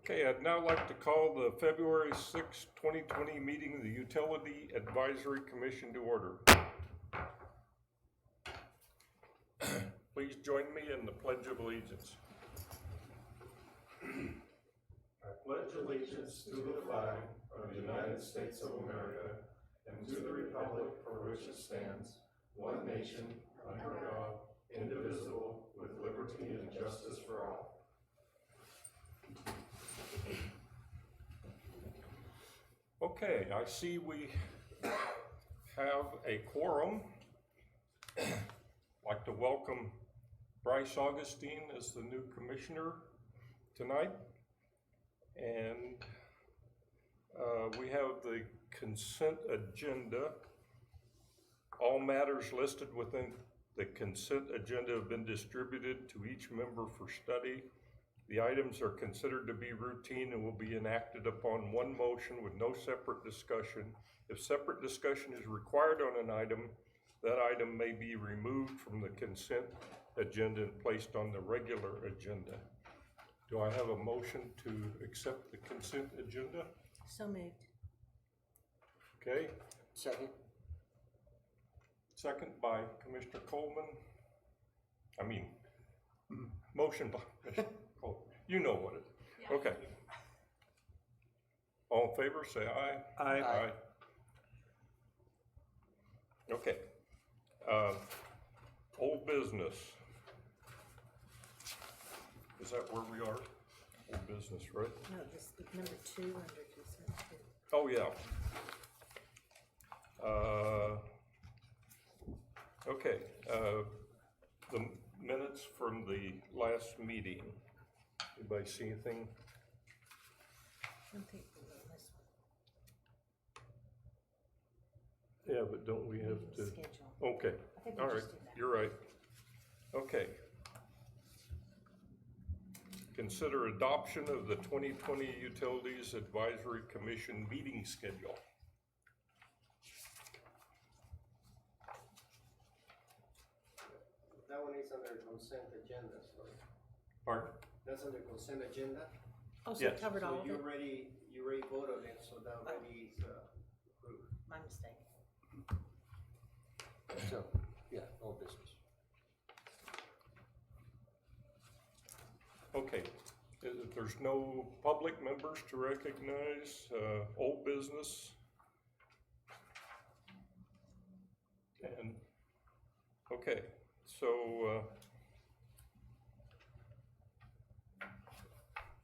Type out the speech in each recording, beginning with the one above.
Okay, I'd now like to call the February 6, 2020 meeting of the Utility Advisory Commission to order. Please join me in the Pledge of Allegiance. I pledge allegiance to the flag of the United States of America and to the republic for which it stands, one nation, under God, indivisible, with liberty and justice for all. Okay, I see we have a quorum. I'd like to welcome Bryce Augustine as the new commissioner tonight. And we have the consent agenda. All matters listed within the consent agenda have been distributed to each member for study. The items are considered to be routine and will be enacted upon one motion with no separate discussion. If separate discussion is required on an item, that item may be removed from the consent agenda and placed on the regular agenda. Do I have a motion to accept the consent agenda? So moved. Okay. Second. Second by Commissioner Coleman. Motion by Commissioner Coleman. You know what it is. Yeah. Okay. All in favor, say aye. Aye. Aye. Okay. Old business. Is that where we are? Old business, right? No, this is number 2 under consent. Oh, yeah. Okay, the minutes from the last meeting. Anybody see anything? I don't think we wrote this one. Yeah, but don't we have to? Schedule. Okay, I think we all right, just did that. you're right. Okay. Consider adoption of the 2020 Utilities Advisory Commission meeting schedule. That one is under consent agenda, so. Pardon? That's under consent agenda. Oh, so Yes. it covered all of So it? you already voted on it, so that already is approved. My mistake. So, yeah, all business. Okay, if there's no public members to recognize, old business. And, okay, so,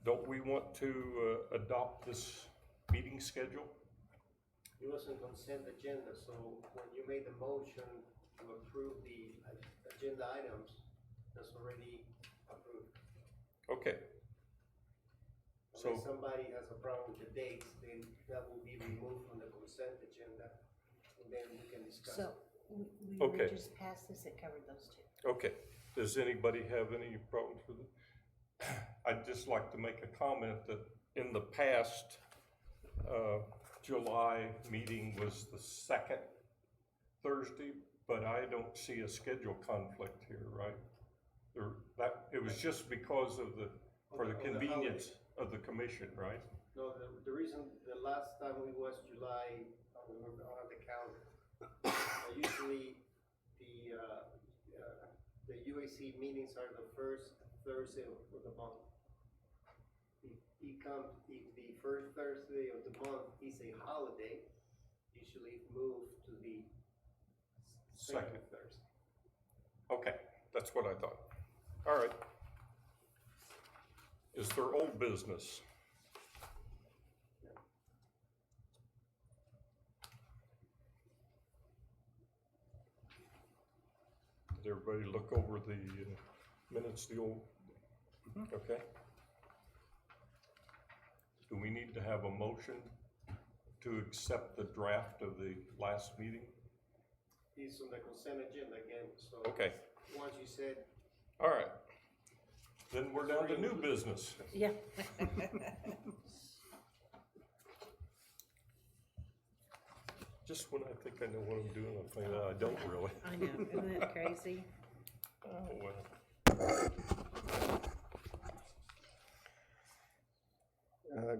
don't we want to adopt this meeting schedule? It was on consent agenda, so when you made the motion to approve the agenda items, that's already approved. Okay. So, If somebody has a problem with the dates, then that will be removed from the consent agenda, and then we can discuss So it. we Okay. just passed this, it covered those two. okay, does anybody have any problems with it? I'd just like to make a comment that in the past, July meeting was the second Thursday, but I don't see a schedule conflict here, right? It was just because of for the convenience of the commission, right? No, the reason, the last time we was July, on the calendar, usually the UAC meetings are the first Thursday of the month. The first Thursday of the month is a holiday, usually moved to the second Thursday. Okay, that's what I thought. All right. Is there old business? Did everybody look over the minutes, the old? Okay. Do we need to have a motion to accept the draft of the last meeting? It's on the consent agenda again, so. Okay, Once you said, all right. Then we're down to new business. Yeah. Just when I think I know what I'm doing, I find out I don't really. I know, isn't that crazy? Oh, well.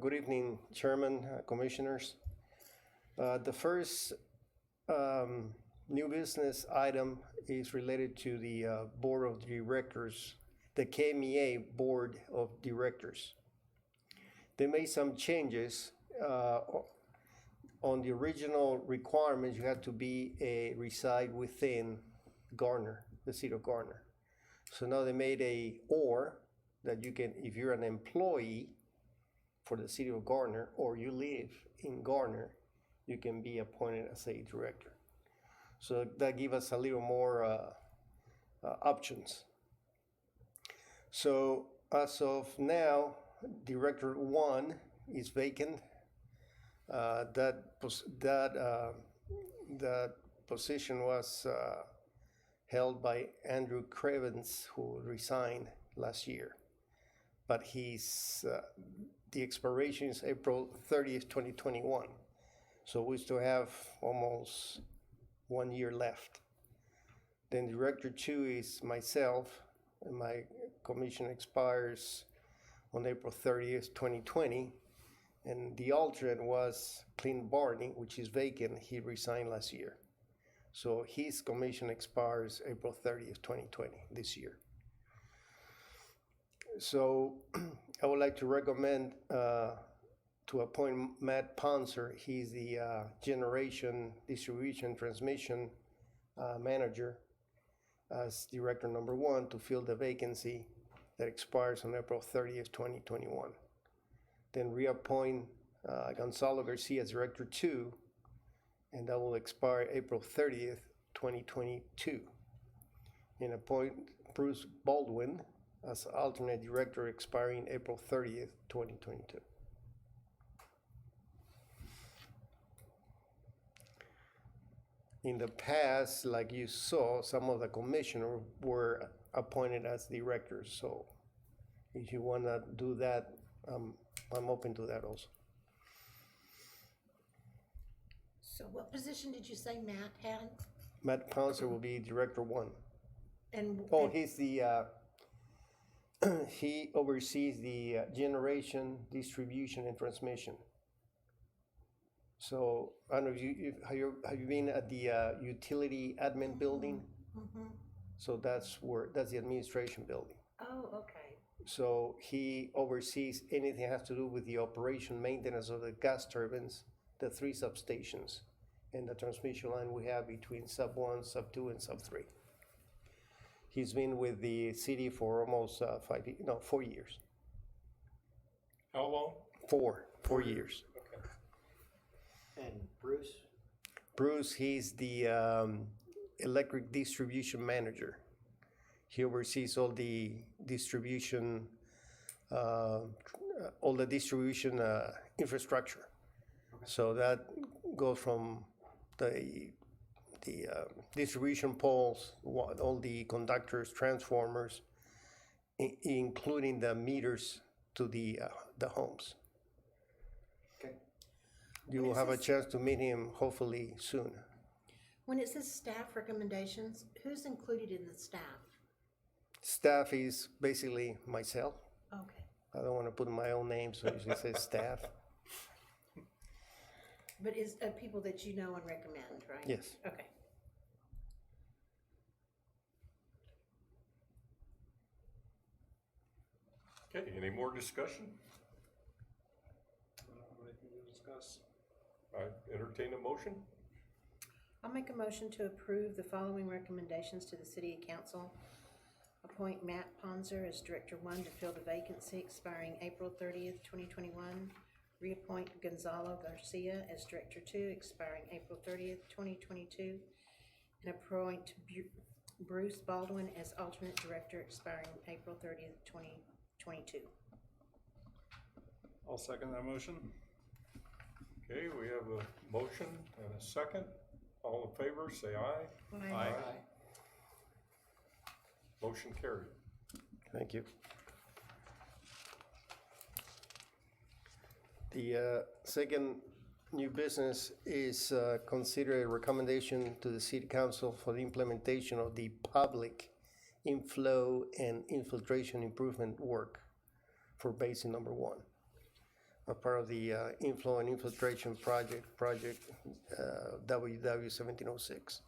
Good evening, Chairman, Commissioners. The first new business item is related to the Board of Directors, the KMEA Board of Directors. They made some changes. On the original requirements, you had to reside within Gardner, the city of Gardner. So now they made that you can, if you're an employee for the city of Gardner or you live in Gardner, you can be appointed as a director. So that gives us a little more options. So as of now, Director 1 is vacant. That position was held by Andrew Cravens, who resigned last year. But the expiration is April 30th, 2021. So we still have almost 1 year left. Then Director 2 is myself, and my commission expires on April 30th, 2020. And the alternate was Clint Barney, which is vacant. He resigned last year. So his commission expires April 30th, 2020, this year. So I would like to recommend to appoint Matt Ponser. He's the generation, distribution, transmission manager as director number 1 to fill the vacancy that expires on April 30th, 2021. Then reappoint Gonzalo Garcia as director 2, and that will expire April 30th, 2022. And appoint Bruce Baldwin as alternate director expiring April 30th, 2022. In the past, like you saw, some of the commissioners were appointed as directors. So if you want to do that, I'm open to that also. So what position did you say Matt had? Matt Ponser will be director 1. And He's the he oversees the generation, distribution, and transmission. So I don't know if have you been at the utility admin building? Mm-hmm. So that's the administration building. Oh, okay. So he oversees anything that has to do with the operation, maintenance of the gas turbines, the 3 substations, and the transmission line we have between sub 1, sub 2, and sub 3. He's been with the city for almost 4 years. How long? 4 years. And Bruce? Bruce, he's the electric distribution manager. He oversees all the distribution, infrastructure. Okay. So that goes from the distribution poles, all the conductors, transformers, including the meters to the homes. Okay. You will have a chance to meet him hopefully soon. When it says staff recommendations, who's included in the staff? Staff is basically myself. Okay. I don't want to put my own name, so it usually says staff. But is people that you know and recommend, right? Yes. Okay. Okay, any more discussion? Anything to discuss? I entertain a motion. I'll make a motion to approve the following recommendations to the City Council. Appoint Matt Ponser as Director 1 to fill the vacancy expiring April 30th, 2021. Reappoint Gonzalo Garcia as Director 2 expiring April 30th, 2022. And appoint Bruce Baldwin as alternate director expiring April 30th, 2022. I'll second that motion. Okay, we have a motion and a second. All in favor, say aye. Aye. Motion carried. Thank you. The second new business is consider a recommendation to the City Council for the implementation of the public inflow and infiltration improvement work for basin number 1. a part of the inflow and infiltration project WW 1706.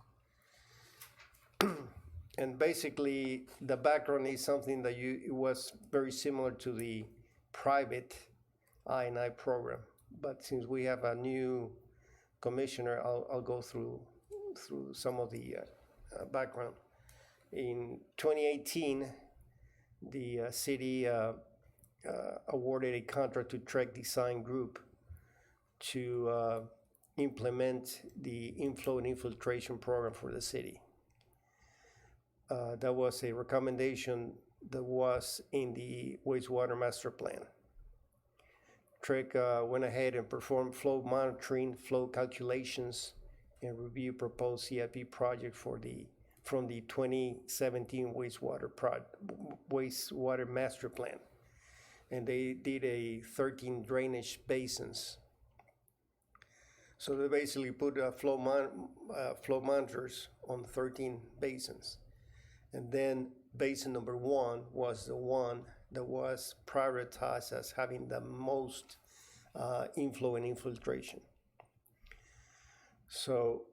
And basically, the background is something that it was very similar to the private I&I program. But since we have a new commissioner, I'll go through some of the background. In 2018, the city awarded a contract to Trek Design Group to implement the inflow and infiltration program for the city. That was a recommendation that was in the wastewater master plan. Trek went ahead and performed flow monitoring, flow calculations, and review proposed CIP project from the 2017 wastewater master plan. And they did 13 drainage basins. So they basically put flow monitors on 13 basins. And then basin number 1 was the one that was prioritized as having the most inflow and infiltration. So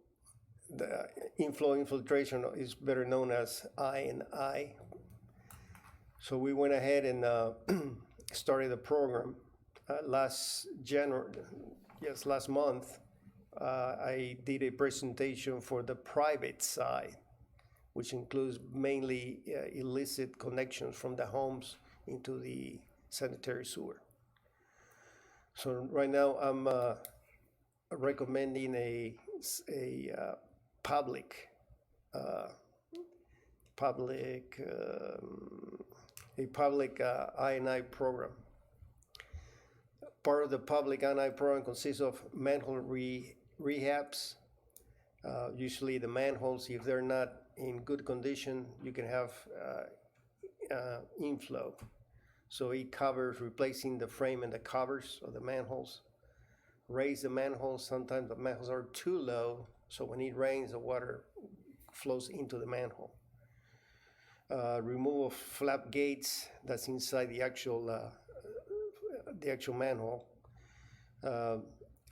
the inflow infiltration is better known as I&I. So we went ahead and started the program last month. I did a presentation for the private side, which includes mainly illicit connections from the homes into the sanitary sewer. So right now I'm recommending a public I&I program. Part of the public I&I program consists of manhole rehabs. Usually the manholes, if they're not in good condition, you can have inflow. So it covers replacing the frame and the covers of the manholes. Raise the manholes. Sometimes the manholes are too low, so when it rains, the water flows into the manhole. Remove of flap gates that's inside the actual manhole.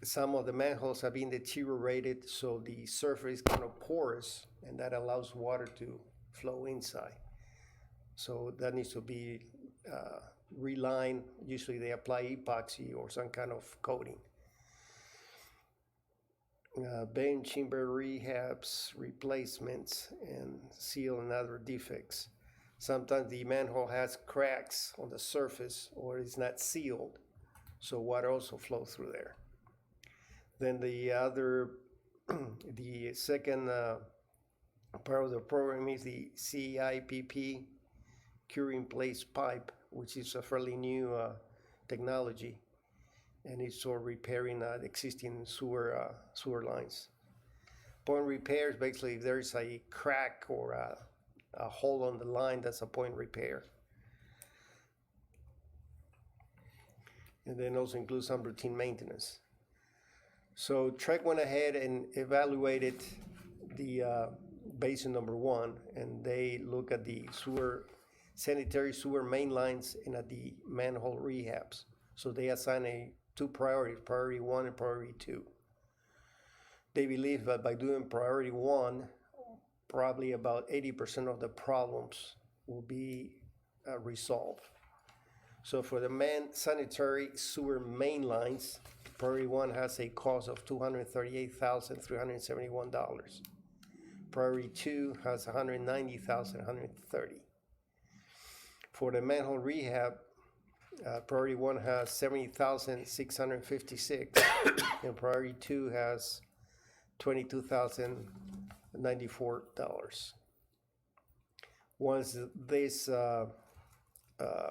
Some of the manholes have been deteriorated, so the surface is kind of porous, and that allows water to flow inside. So that needs to be relined. Usually they apply epoxy or some kind of coating. Bend chamber rehabs, replacements, and seal and other defects. Sometimes the manhole has cracks on the surface or is not sealed, so water also flows through there. Then the second part of the program is the CIPP, cure-in-place pipe, which is a fairly new technology, and it's for repairing the existing sewer lines. Point repairs, basically, if there's a crack or a hole on the line, that's a point repair. And then also includes some routine maintenance. So Trek went ahead and evaluated the basin number 1, and they look at the sanitary sewer main lines and at the manhole rehabs. So they assign 2 priorities, priority 1 and priority 2. They believe that by doing priority 1, probably about 80% of the problems will be resolved. So for the sanitary sewer main lines, priority 1 has a cost of $238,371. Priority 2 has $190,130. For the manhole rehab, priority 1 has $70,656, and priority 2 has $22,094. Once this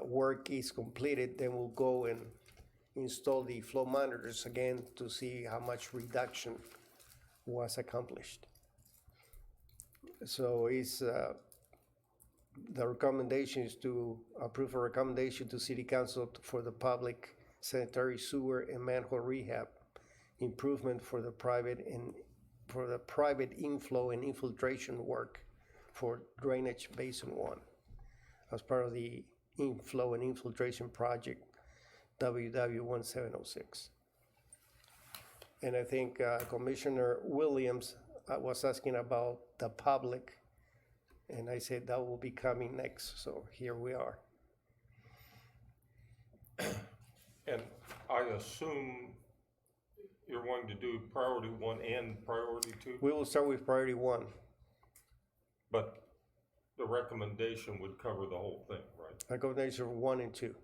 work is completed, then we'll go and install the flow monitors again to see how much reduction was accomplished. So the recommendation is to approve a recommendation to City Council for the public sanitary sewer and manhole rehab improvement for the private inflow and infiltration work for drainage basin 1 as part of the inflow and infiltration project WW1706. And I think Commissioner Williams was asking about the public, and I said that will be coming next, so here we are. And I assume you're wanting to do priority one and priority two, We will start with priority one. but the recommendation would cover the whole thing, right? Recommendation 1 and 2.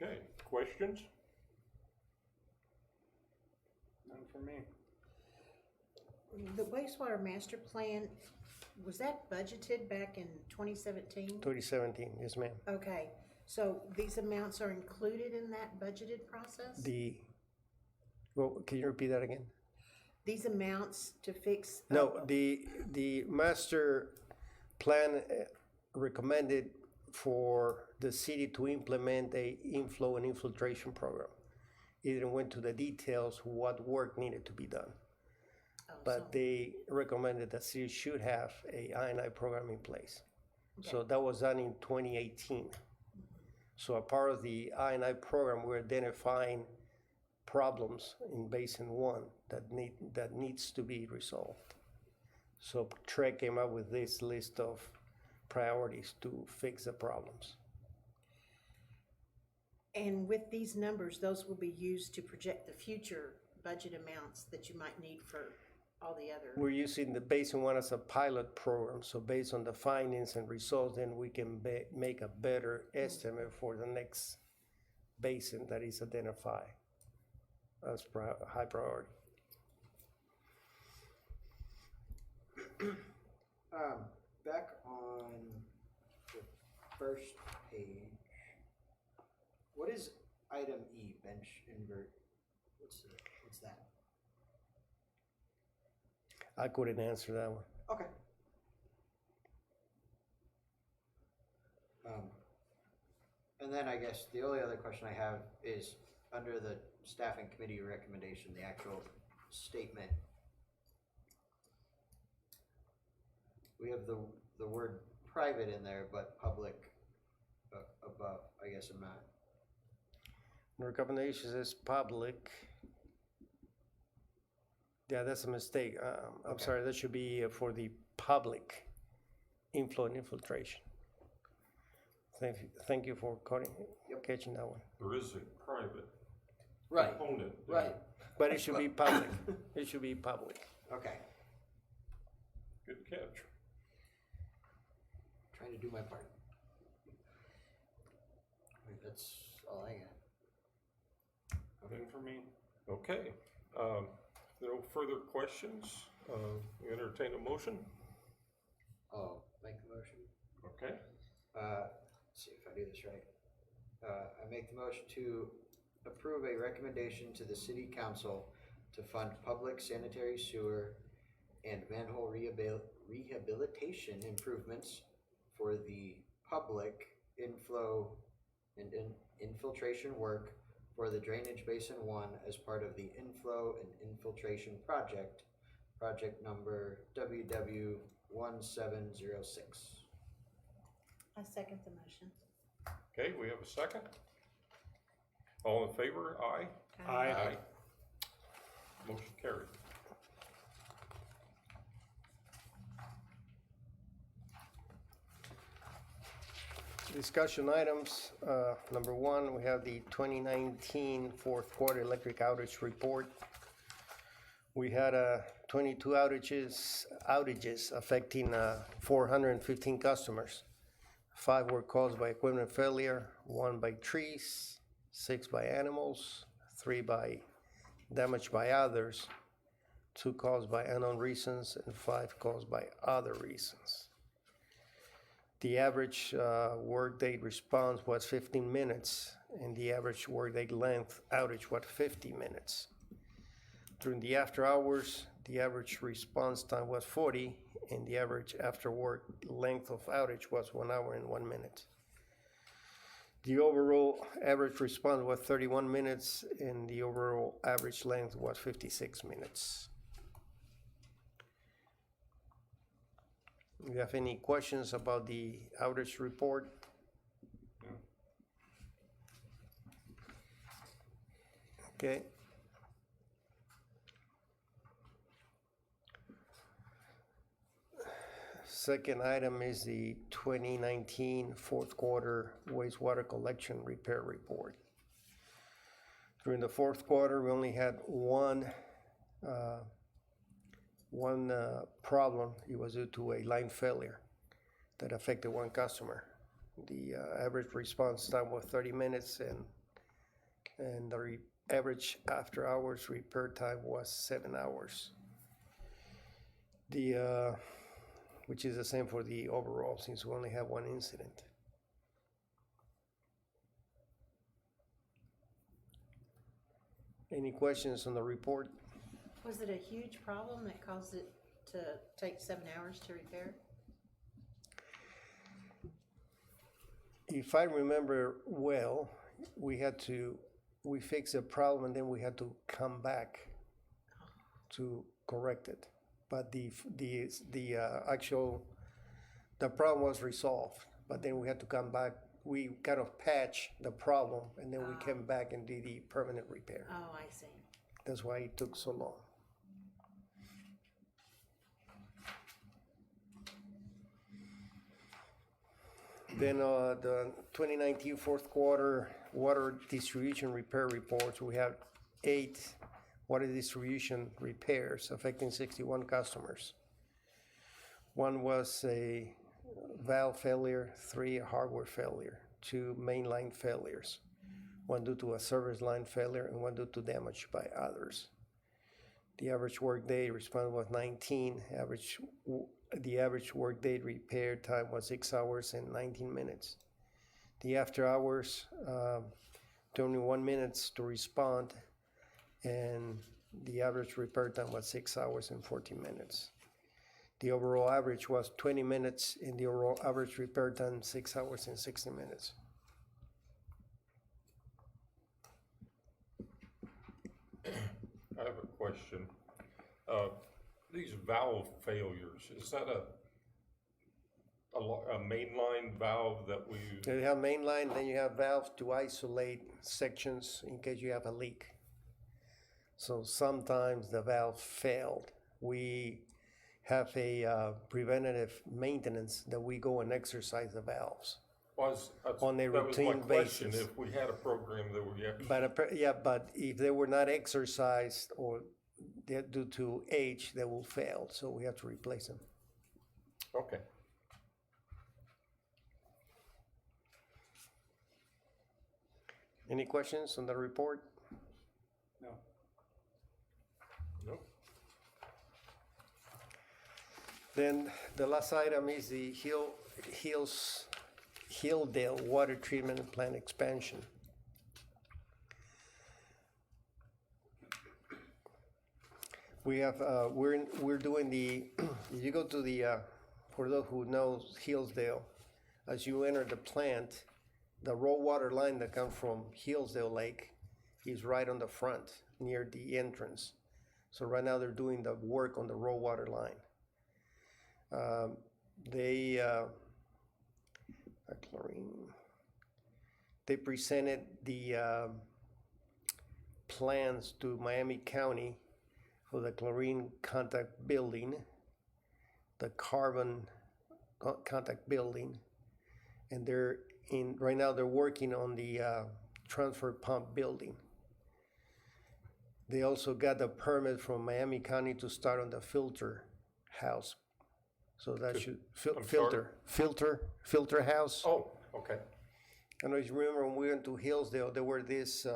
Okay, questions? None for me. The wastewater master plan, was that budgeted back in 2017? 2017, yes, ma'am. Okay, so these amounts are included in that budgeted process? Well, can you repeat that again? These amounts to fix? No, the master plan recommended for the city to implement a inflow and infiltration program. It didn't went to the details what work needed to be done, Oh, but so- they recommended that city should have a I&I program in place. So Okay. that was done in 2018. So a part of the I&I program, we're identifying problems in Basin 1 that needs to be resolved. So Trey came up with this list of priorities to fix the problems. And with these numbers, those will be used to project the future budget amounts that you might need for all the other. We're using the Basin 1 as a pilot program, so based on the findings and results, then we can make a better estimate for the next basin that is identified as high priority. Back on the first page, what is item E, bench invert? What's that? I couldn't answer that one. Okay. And then I guess the only other question I have is under the staffing committee recommendation, the actual statement. We have the word private in there, but public above, I guess I'm not. The recommendation is public. Yeah, that's a mistake. I'm Okay. sorry, that should be for the public inflow and infiltration. Thank you for catching that one. There is a private Right, component. right. But it should be public. It should be public. Okay, Good catch. trying to do my part. That's all I got. Nothing for me. Okay, no further questions. We entertain a motion. Oh, make the motion. Okay, Let's see if I do this right. I make the motion to approve a recommendation to the city council to fund public sanitary sewer and manhole rehabilitation improvements for the public inflow and infiltration work for the Drainage Basin 1 as part of the inflow and infiltration project, project number WW1706. I second the motion. okay, we have a second. All in favor? Aye. Aye. Motion carried. Discussion items. Number 1, we have the 2019 fourth quarter electric outage report. We had 22 outages affecting 415 customers. 5 were caused by equipment failure, 1 by trees, 6 by animals, 3 by damage by others, 2 caused by unknown reasons, and 5 caused by other reasons. The average workday response was 15 minutes, and the average workday length outage was 50 minutes. During the after hours, the average response time was 40, and the average after work length of outage was 1 hour and 1 minute. The overall average response was 31 minutes, and the overall average length was 56 minutes. If you have any questions about the outage report? Okay. Second item is the 2019 fourth quarter wastewater collection repair report. During the fourth quarter, we only had one problem. It was due to a line failure that affected one customer. The average response time was 30 minutes, and the average after hours repair time was 7 hours. Which is the same for the overall, since we only have one incident. Any questions on the report? Was it a huge problem that caused it to take 7 hours to repair? If I remember well, we fixed the problem and then we had to come back to correct it. But the problem was resolved, but then we had to come back. We kind of patched the problem and then we came back and did the permanent repair. Oh, I see. That's why it took so long. Then the 2019 fourth quarter water distribution repair reports, we have 8 water distribution repairs affecting 61 customers. One was a valve failure, 3 a hardware failure, 2 mainline failures, 1 due to a service line failure and 1 due to damage by others. The average workday response was 19. The average workday repair time was 6 hours and 19 minutes. The after hours, 21 minutes to respond, and the average repair time was 6 hours and 14 minutes. The overall average was 20 minutes, and the overall average repair time 6 hours and 60 minutes. I have a question. These valve failures, is that a mainline valve that we? You have mainline, then you have valves to isolate sections in case you have a leak. So sometimes the valve failed. We have a preventative maintenance that we go and exercise the valves. On a routine basis. If we had a program that we actually. But if they were not exercised or they're due to age, they will fail. So we have to replace them. Okay. Any questions on the report? No. Nope. Then the last item is the Hilldale Water Treatment Plant expansion. We have we're doing the. If you go to the for those who knows Hillsdale, as you enter the plant, the raw water line that comes from Hillsdale Lake is right on the front near the entrance. So right now they're doing the work on the raw water line. They presented the plans to Miami County for the chlorine contact building, the carbon contact building, and right now they're working on the transfer pump building. They also got a permit from Miami County to start on the filter house. So that should filter house. Oh, okay. I don't know if you remember when we went to Hillsdale, there were these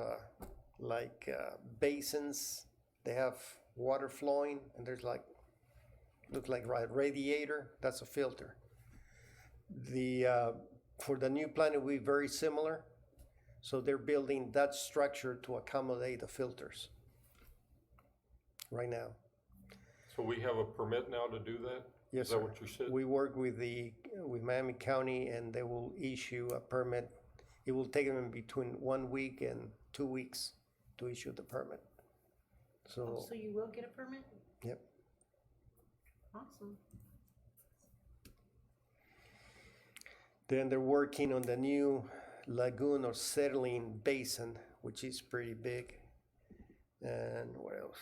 basins. They have water flowing, and there's looks like radiator. That's a filter. For the new plant, it will be very similar. So they're building that structure to accommodate the filters right now. So we have a permit now to do that? Yes, Is that sir. what you said? We work with Miami County, and they will issue a permit. It will take them between 1 week and 2 weeks to issue the permit. So, So you will get a permit? yep. Awesome. Then they're working on the new lagoon or settling basin, which is pretty big. And what else?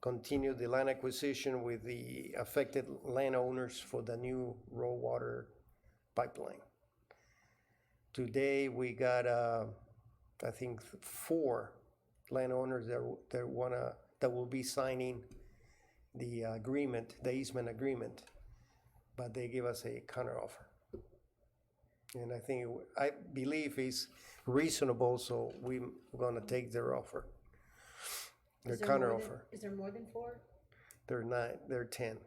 Continue the land acquisition with the affected landowners for the new raw water pipeline. Today, we got, I think, 4 landowners that will be signing the agreement, the easement agreement, but they give us a counteroffer. And I believe it's reasonable, so we're gonna take their offer. Their Is there more than- counteroffer. Is there more than 4? They're 9, they're 10.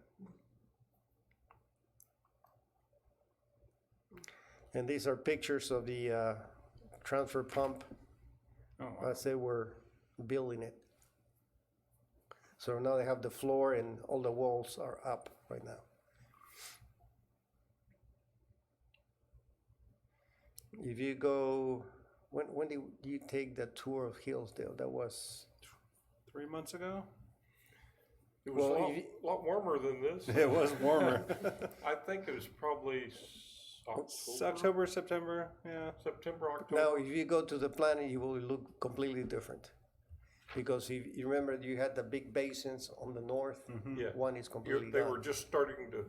And these are pictures of the transfer pump Oh, wow. as they were building it. So now they have the floor and all the walls are up right now. If you go, when did you take the tour of Hillsdale? That was, 3 months ago? It was Well, a lot, if you- lot warmer than this. It was warmer. I think it was probably October, October, September, yeah. September, now October. if you go to the planet, you will look completely different. Because if you remember, you had the big basins on the north, Yeah. one is completely They were gone. just starting to,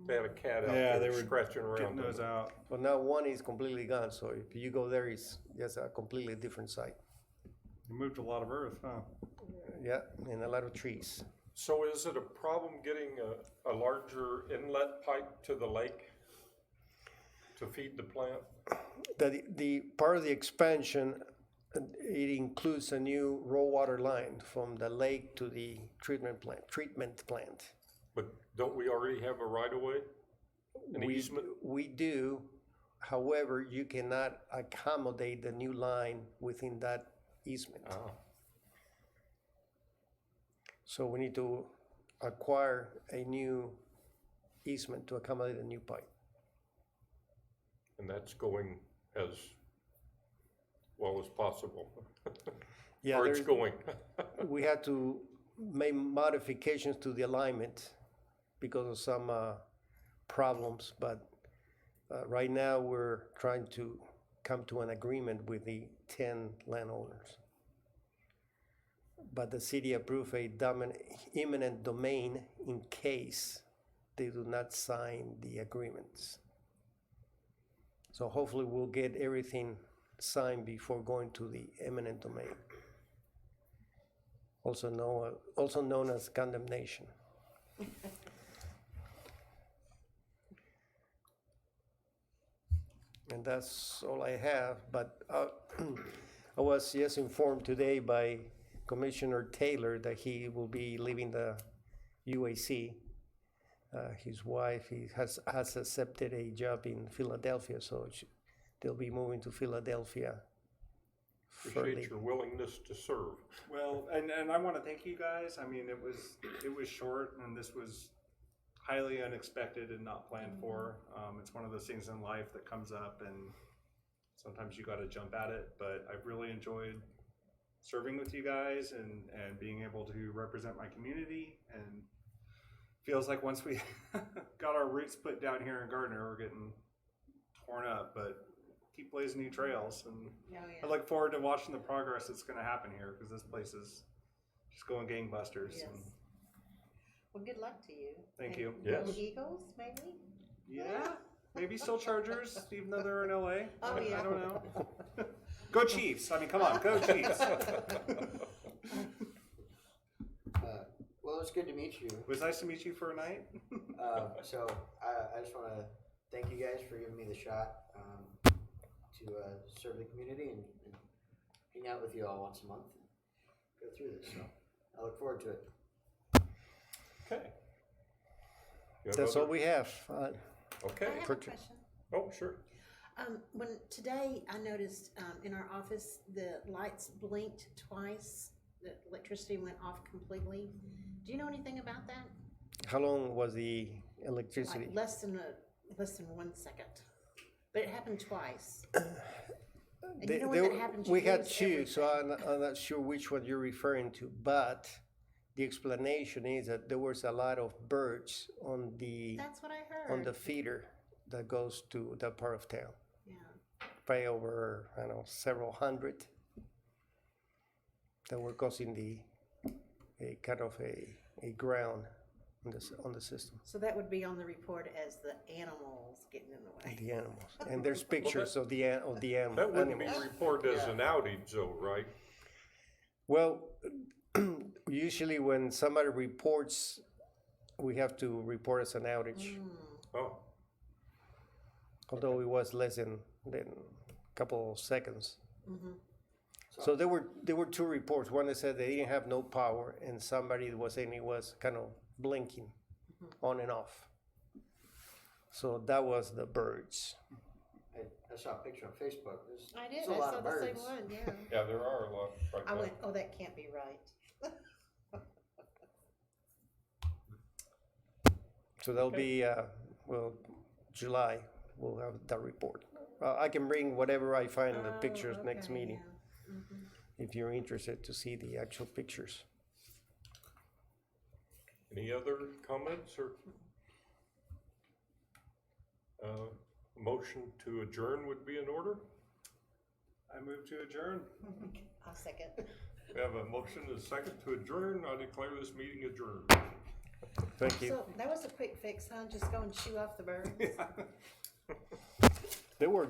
they had a cat out Yeah, there they were scratching around. Getting in those it. out. But now one is completely gone, so if you go there, it's just a completely different site. You moved a lot of earth, huh? Yeah, and a lot of trees. So is it a problem getting a larger inlet pipe to the lake to feed the plant? The part of the expansion, it includes a new raw water line from the lake to the treatment plant. But don't we already have a right of way? An easement? We do, however, you cannot accommodate the new line within that easement. Ah, So we need to acquire a new easement to accommodate a new pipe. and that's going as well as possible. Yeah, Or it's there's- going. we had to make modifications to the alignment because of some problems, but right now we're trying to come to an agreement with the 10 landowners. But the city approved a eminent domain in case they do not sign the agreements. So hopefully we'll get everything signed before going to the eminent domain. Also known as condemnation. And that's all I have, but I was just informed today by Commissioner Taylor that he will be leaving the UAC. His wife has accepted a job in Philadelphia, so they'll be moving to Philadelphia. Appreciate your willingness to serve. Well, and I want to thank you guys. I mean, it was short, and this was highly unexpected and not planned for. It's one of those things in life that comes up, and sometimes you got to jump at it. But I've really enjoyed serving with you guys and being able to represent my community. And feels like once we got our roots put down here in Gardner, we're getting torn up, but keep blazing new trails. And Oh, yeah. I look forward to watching the progress that's going to happen here, because this place is just going gangbusters. Yes. And Well, good luck to you. Thank And you. Yes. go Eagles, maybe? yeah, maybe still Chargers, even though they're in LA. Oh, yeah. I don't know. Go Chiefs! I mean, come on, go Chiefs! Well, it's good to meet you. It was nice to meet you for a night. So I just want to thank you guys for giving me the shot to serve the community and hang out with you all once a month and go through this. So I look forward to it. Okay. You have That's all other- we have. Okay. I have a Purchase. question. Oh, sure. When today I noticed in our office the lights blinked twice, the electricity went off completely. Do you know anything about that? How long was the electricity? Like less than 1 second, but it happened twice. And you know when that happens, you we had lose two, so everything. I'm not sure which one you're referring to, but the explanation is that there was a lot of birds on the That's what I heard. feeder that goes to that part of town. Yeah. Probably over, I don't know, several hundred that were causing the kind of a ground on the system, So that would be on the report as the animals getting in the way. the animals. And there's pictures of the animals. That wouldn't be reported as an outage though, right? Well, usually when somebody reports, we have to report as an outage, Oh, although it was less than a couple of seconds. So there were two reports. One that said they didn't have no power, and somebody was saying it was kind of blinking on and off. So that was the birds. I saw a picture on Facebook. I did, There's a I lot saw of the same birds. one, yeah. yeah, there are a lot right I now. went, oh, that can't be right. So there'll be, well, July, we'll have that report. I can bring whatever I find in the Oh, pictures next okay, meeting, yeah. if you're interested to see the actual pictures. Any other comments or? Motion to adjourn would be in order. I move to adjourn. I'll second. We have a motion and a second to adjourn. I declare this meeting adjourned. Thank you. So that was a quick fix, huh? Just go and shoo off the birds? They were